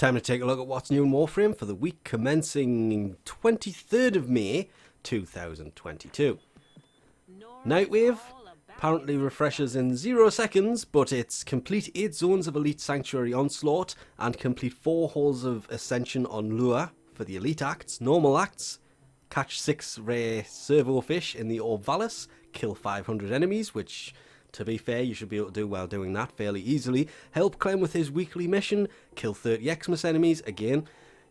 Time to take a look at what's new in Warframe for the week commencing 23rd of May 2022. Nightwave apparently refreshes in 0 seconds, but it's complete 8 zones of Elite Sanctuary Onslaught and complete 4 halls of Ascension on Lure for the Elite Acts. Normal Acts: catch 6 rare servo fish in the Orvalis, kill 500 enemies, which, to be fair, you should be able to do while doing that fairly easily. Help Clem with his weekly mission, kill 30 Xmas enemies, again,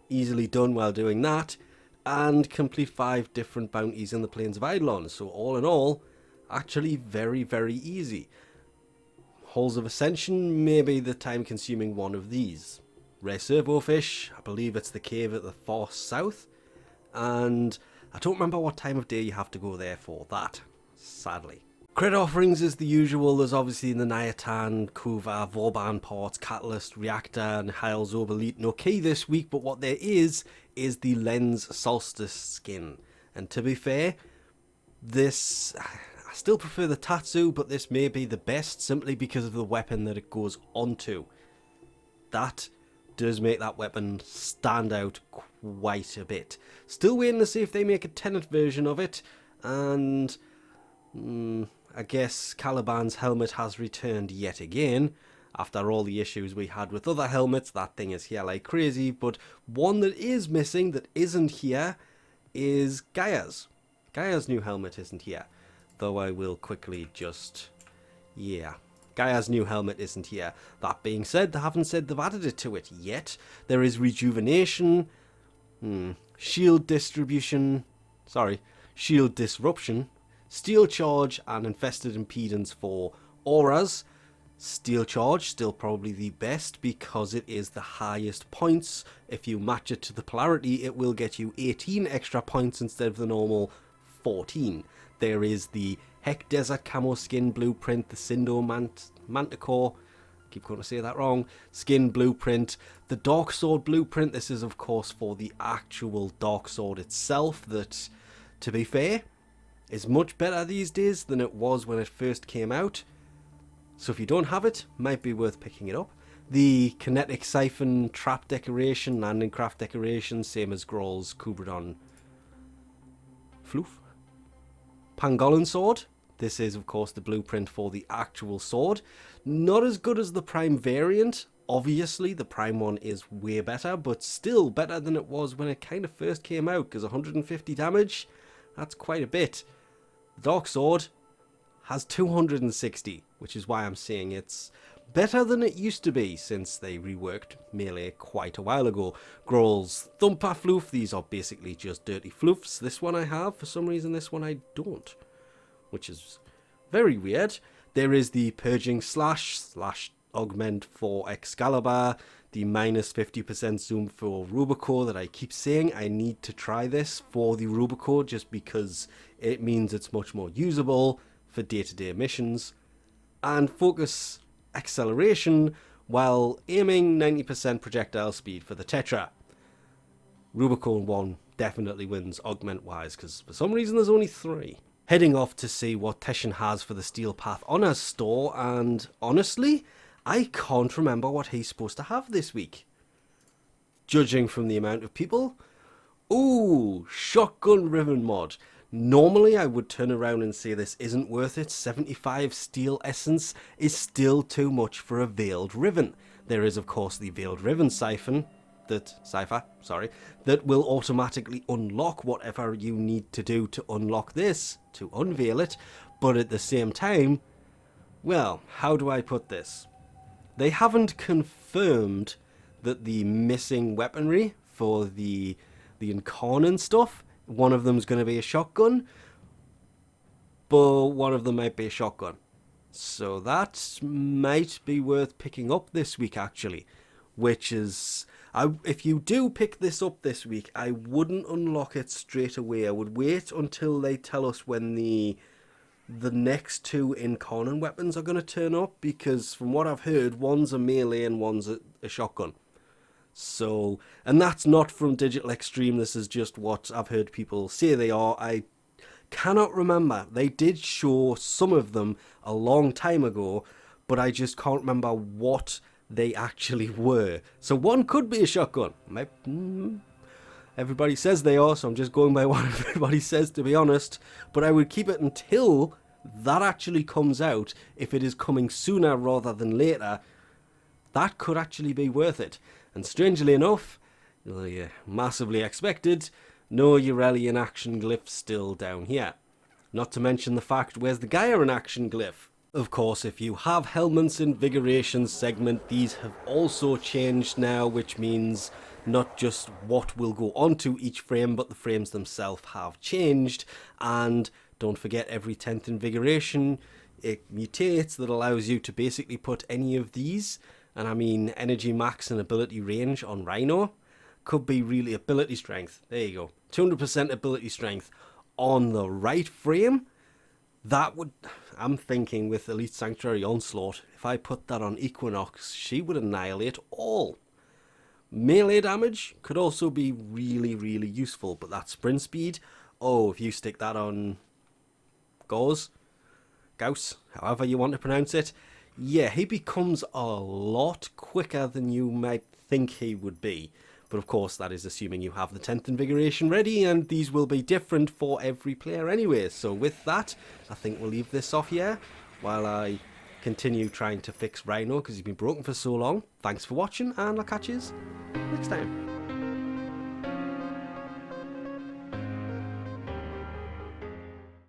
easily done while doing that. And complete 5 different bounties in the Plains of Eidolon. So all in all, actually very, very easy. Halls of Ascension, maybe the time-consuming one of these. Rare servo fish, I believe it's the cave at the far south. And I don't remember what time of day you have to go there for that, sadly. Crit offerings is the usual. There's obviously the Nyatan, Kuva, Vorban parts, Catalyst, Reactor, and Heil's Elite. No key this week, but what there is the Lens Solstice skin. And to be fair, this, I still prefer the Tatsu, but this may be the best simply because of the weapon that it goes onto. That does make that weapon stand out quite a bit. Still waiting to see if they make a Tenet version of it, and I guess Caliban's helmet has returned yet again. After all the issues we had with other helmets, that thing is here like crazy. But one that is missing, that isn't here, is Gaia's. Gaia's new helmet isn't here. Though I will quickly just... yeah. Gaia's new helmet isn't here. That being said, they haven't said they've added it to it yet. There is rejuvenation, shield distribution, shield disruption, steel charge, and infested impedance for auras. Steel charge, still probably the best because it is the highest points. If you match it to the polarity, it will get you 18 extra points instead of the normal 14. There is the Heck Desert Camo Skin Blueprint, the Sindo Manticore, keep going to say that wrong, Skin Blueprint, the Dark Sword Blueprint. This is of course for the actual Dark Sword itself that, to be fair, is much better these days than it was when it first came out. So if you don't have it, might be worth picking it up. The Kinetic Siphon Trap Decoration, Landing Craft Decoration, same as Grol's Kubridon Floof. Pangolin Sword. This is of course the blueprint for the actual sword. Not as good as the Prime variant. Obviously the Prime one is way better, but still better than it was when it kind of first came out, because 150 damage, that's quite a bit. Dark Sword has 260, which is why I'm saying it's better than it used to be since they reworked Melee quite a while ago. Grol's Thumper Floof, these are basically just dirty floofs. This one I have, for some reason this one I don't, which is very weird. There is the Purging Slash Augment for Excalibur, the minus 50% zoom for Rubico that I keep saying. I need to try this for the Rubico just because it means it's much more usable for day-to-day missions. And Focus Acceleration while aiming, 90% projectile speed for the Tetra. Rubico 1 definitely wins augment wise because for some reason there's only 3. Heading off to see what Teshin has for the Steel Path Honors store, and honestly, I can't remember what he's supposed to have this week. Judging from the amount of people. Ooh, Shotgun Ribbon mod. Normally I would turn around and say this isn't worth it. 75 steel essence is still too much for a Veiled Ribbon. There is of course the Veiled Ribbon cipher that will automatically unlock whatever you need to do to unlock this, to unveil it. But at the same time, well, how do I put this? They haven't confirmed that the missing weaponry for the Incarnate stuff, one of them's going to be a shotgun, but one of them might be a shotgun. So that might be worth picking up this week actually, which is, if you do pick this up this week, I wouldn't unlock it straight away. I would wait until they tell us when the next 2 Incarnate weapons are going to turn up, because from what I've heard, one's a melee and one's a shotgun. So, and that's not from Digital Extreme, this is just what I've heard people say they are. I cannot remember. They did show some of them a long time ago, but I just can't remember what they actually were. So one could be a shotgun. Everybody says they are, so I'm just going by what everybody says, to be honest. But I would keep it until that actually comes out. If it is coming sooner rather than later, that could actually be worth it. And strangely enough, you massively expected, no Eurelian action glyph still down here. Not to mention the fact, where's the Gaiaran action glyph? Of course, if you have Helminth's Invigoration segment, these have also changed now, which means not just what will go onto each frame, but the frames themselves have changed. And don't forget, every 10th Invigoration, it mutates that allows you to basically put any of these, and I mean energy max and ability range on Rhino, could be really ability strength. There you go. 200% ability strength on the right frame. That would, I'm thinking with Elite Sanctuary Onslaught, if I put that on Equinox, she would annihilate all. Melee damage could also be really, really useful, but that sprint speed, oh, if you stick that on Gauss, however you want to pronounce it, yeah, he becomes a lot quicker than you might think he would be. But of course, that is assuming you have the 10th Invigoration ready, and these will be different for every player anyway. So with that, I think we'll leave this off here while I continue trying to fix Rhino because he's been broken for so long. Thanks for watching, and I'll catch you next time.